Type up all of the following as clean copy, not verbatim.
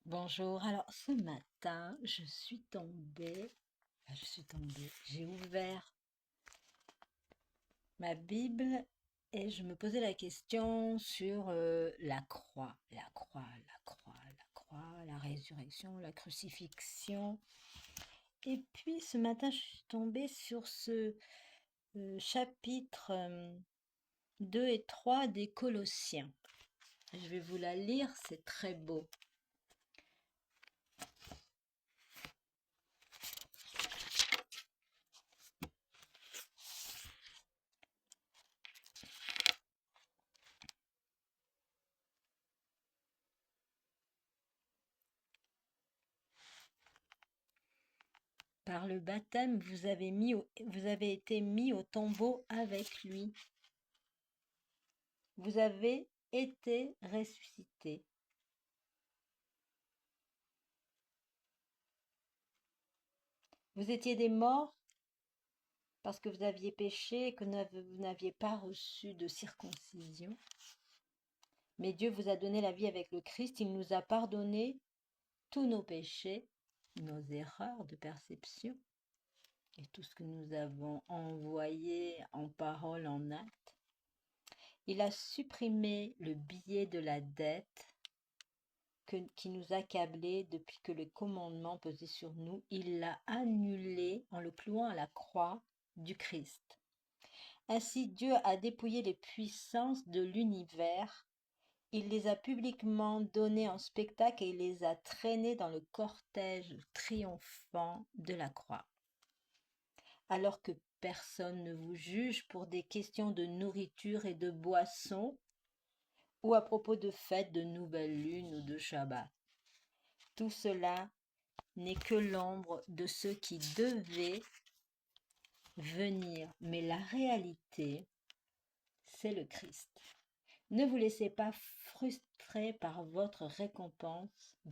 Bonjour, alors ce matin, j'ai ouvert ma Bible et je me posais la question sur la résurrection, la crucifixion. Et puis ce matin, je suis tombée sur ce chapitre 2 et 3 des Colossiens. Je vais vous la lire, c'est très beau. Par le baptême, vous avez été mis au tombeau avec lui. Vous avez été ressuscité. Vous étiez des morts parce que vous aviez péché et que vous n'aviez pas reçu de circoncision. Mais Dieu vous a donné la vie avec le Christ. Il nous a pardonné tous nos péchés, nos erreurs de perception et tout ce que nous avons envoyé en parole, en acte. Il a supprimé le billet de la dette qui nous accablait depuis que le commandement pesait sur nous. Il l'a annulé en le clouant à la croix du Christ. Ainsi, Dieu a dépouillé les puissances de l'univers. Il les a publiquement données en spectacle et il les a traînées dans le cortège triomphant de la croix. Alors que personne ne vous juge pour des questions de nourriture et de boisson ou à propos de fêtes de nouvelle lune ou de Shabbat. Tout cela n'est que l'ombre de ce qui devait venir, mais la réalité, c'est le Christ. Ne vous laissez pas frustrer par de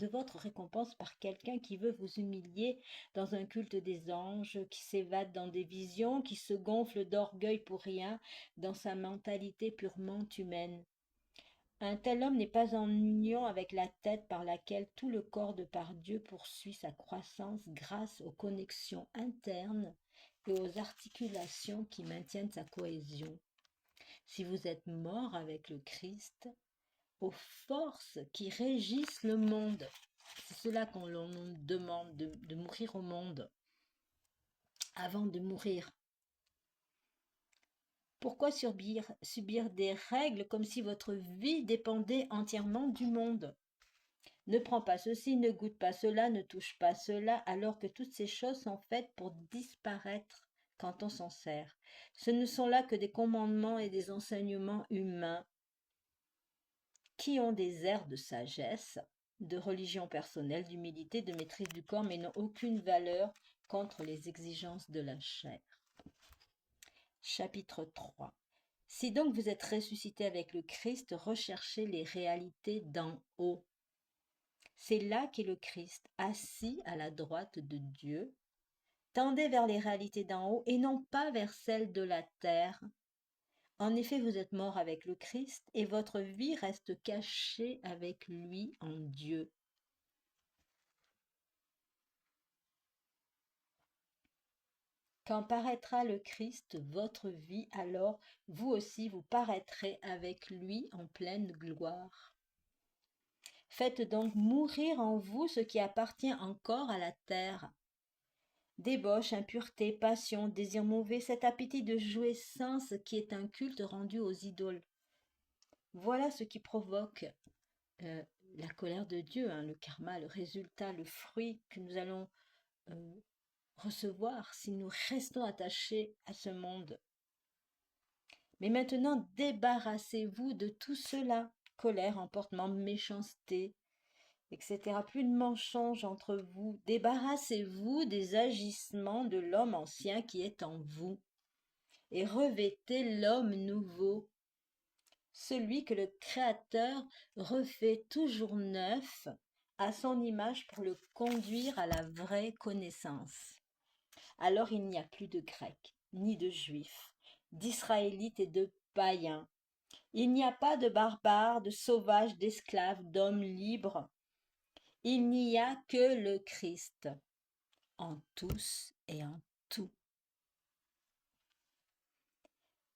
votre récompense par quelqu'un qui veut vous humilier dans un culte des anges, qui s'évade dans des visions, qui se gonfle d'orgueil pour rien, dans sa mentalité purement humaine. Un tel homme n'est pas en union avec la tête par laquelle tout le corps de par Dieu poursuit sa croissance grâce aux connexions internes et aux articulations qui maintiennent sa cohésion. Si vous êtes mort avec le Christ, aux forces qui régissent le monde, c'est cela qu'on nous demande de mourir au monde avant de mourir. Pourquoi subir des règles comme si votre vie dépendait entièrement du monde? Ne prends pas ceci, ne goûte pas cela, ne touche pas cela, alors que toutes ces choses sont faites pour disparaître quand on s'en sert. Ce ne sont là que des commandements et des enseignements humains qui ont des airs de sagesse, de religion personnelle, d'humilité, de maîtrise du corps, mais n'ont aucune valeur contre les exigences de la chair. Chapitre 3. Si donc vous êtes ressuscité avec le Christ, recherchez les réalités d'en haut. C'est là qu'est le Christ, assis à la droite de Dieu. Tendez vers les réalités d'en haut et non pas vers celles de la terre. En effet, vous êtes mort avec le Christ et votre vie reste cachée avec lui en Dieu. Quand paraîtra le Christ, votre vie, alors vous aussi vous paraîtrez avec lui en pleine gloire. Faites donc mourir en vous ce qui appartient encore à la terre. Débauche, impureté, passion, désir mauvais, cet appétit de jouissance qui est un culte rendu aux idoles. Voilà ce qui provoque euh, la colère de Dieu, le karma, le résultat, le fruit que nous allons euh, recevoir si nous restons attachés à ce monde. Mais maintenant, débarrassez-vous de tout cela. Colère, emportement, méchanceté, etc. Plus de mensonges entre vous. Débarrassez-vous des agissements de l'homme ancien qui est en vous. Et revêtez l'homme nouveau, celui que le Créateur refait toujours neuf à son image pour le conduire à la vraie connaissance. Alors il n'y a plus de Grecs, ni de Juifs, d'Israélites et de païens. Il n'y a pas de barbares, de sauvages, d'esclaves, d'hommes libres. Il n'y a que le Christ en tous et en tout.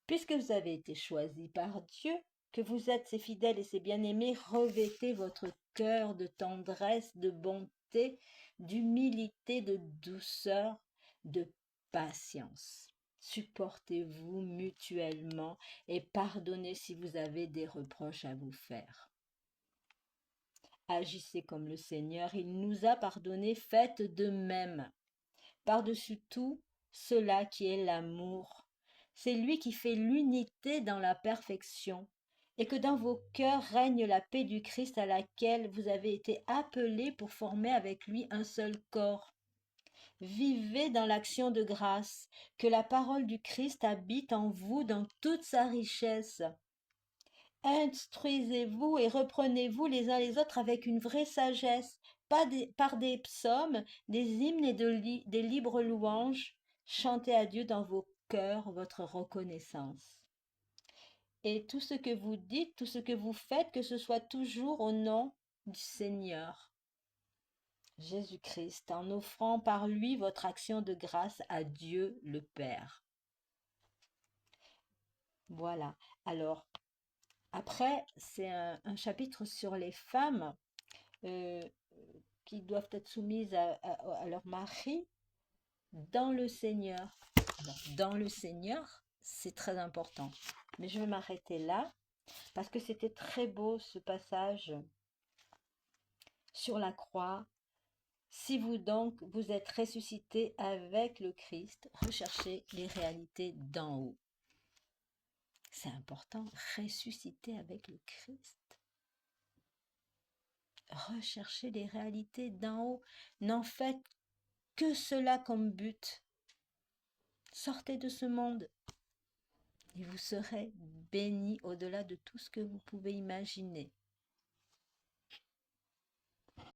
Puisque vous avez été choisis par Dieu, que vous êtes ses fidèles et ses bien-aimés, revêtez votre cœur de tendresse, de bonté, d'humilité, de douceur, de patience. Supportez-vous mutuellement et pardonnez si vous avez des reproches à vous faire. Agissez comme le Seigneur, il nous a pardonné, faites de même. Par-dessus tout, cela qui est l'amour. C'est lui qui fait l'unité dans la perfection, et que dans vos cœurs règne la paix du Christ à laquelle vous avez été appelés pour former avec lui un seul corps. Vivez dans l'action de grâce, que la parole du Christ habite en vous dans toute sa richesse. Instruisez-vous et reprenez-vous les uns les autres avec une vraie sagesse, par des psaumes, des hymnes et des libres louanges. Chantez à Dieu dans vos cœurs votre reconnaissance. Et tout ce que vous dites, tout ce que vous faites, que ce soit toujours au nom du Seigneur Jésus-Christ, en offrant par lui votre action de grâce à Dieu le Père. Voilà. Alors, après, c'est un chapitre sur les femmes euh, qui doivent être soumises à leur mari dans le Seigneur. Alors, dans le Seigneur, c'est très important. Mais je vais m'arrêter là parce que c'était très beau ce passage sur la croix. Si vous donc vous êtes ressuscité avec le Christ, recherchez les réalités d'en haut. C'est important, ressusciter avec le Christ. Recherchez les réalités d'en haut. N'en faites que cela comme but. Sortez de ce monde et vous serez bénis au-delà de tout ce que vous pouvez imaginer.